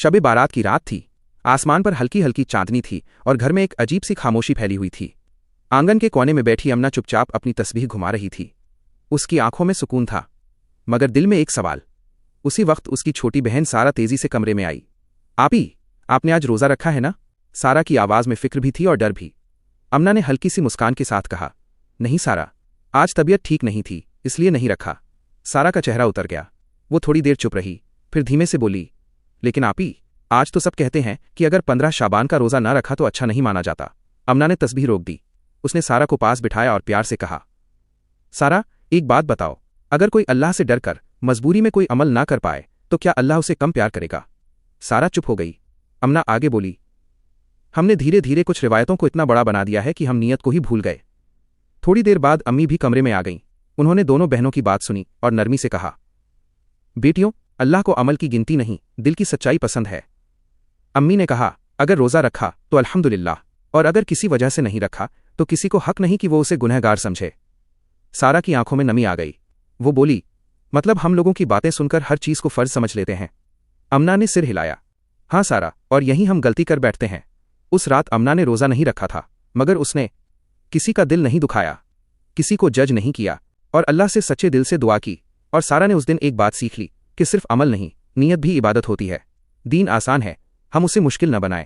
शब बारात की रात थी। आसमान पर हल्की हल्की चांदनी थी और घर में एक अजीब सी खामोशी फैली हुई थी। आंगन के कोने में बैठी अमना चुपचाप अपनी तस्बीह घुमा रही थी। उसकी आंखों में सुकून था, मगर दिल में एक सवाल। उसी वक्त उसकी छोटी बहन सारा तेजी से कमरे में आई। आपी, आपने आज रोज़ा रखा है ना? सारा की आवाज़ में फिक्र भी थी और डर भी। अमना ने हल्की सी मुस्कान के साथ कहा, नहीं सारा, आज तबीयत ठीक नहीं थी, इसलिए नहीं रखा। सारा का चेहरा उतर गया। वो थोड़ी देर चुप रही, फिर धीमे से बोली, लेकिन आपी, आज तो सब कहते हैं कि अगर 15 शाबान का रोज़ा ना रखा तो अच्छा नहीं माना जाता। अमना ने तस्बीह रोक दी। उसने सारा को पास बिठाया और प्यार से कहा, सारा, एक बात बताओ, अगर कोई अल्लाह से डर कर मजबूरी में कोई अमल ना कर पाए तो क्या अल्लाह उसे कम प्यार करेगा? सारा चुप हो गई। अमना आगे बोली, हमने धीरे धीरे कुछ रिवायतों को इतना बड़ा बना दिया है कि हम नियत को ही भूल गए। थोड़ी देर बाद अम्मी भी कमरे में आ गईं। उन्होंने दोनों बहनों की बात सुनी और नरमी से कहा, बेटियों, अल्लाह को अमल की गिनती नहीं, दिल की सच्चाई पसंद है। अम्मी ने कहा, अगर रोज़ा रखा तो अल्हम्दुलिल्लाह, और अगर किसी वजह से नहीं रखा तो किसी को हक नहीं कि वो उसे गुनहगार समझे। सारा की आंखों में नमी आ गई। वो बोली, मतलब हम लोगों की बातें सुनकर हर चीज़ को फ़र्ज समझ लेते हैं? अमना ने सिर हिलाया। हाँ सारा, और यहीं हम गलती कर बैठते हैं। उस रात अमना ने रोज़ा नहीं रखा था, मगर उसने किसी का दिल नहीं दुखाया, किसी को जज नहीं किया और अल्लाह से सच्चे दिल से दुआ की। और सारा ने उस दिन एक बात सीख ली कि सिर्फ अमल नहीं, नीयत भी इबादत होती है। दीन आसान है, हम उसे मुश्किल न बनाएं।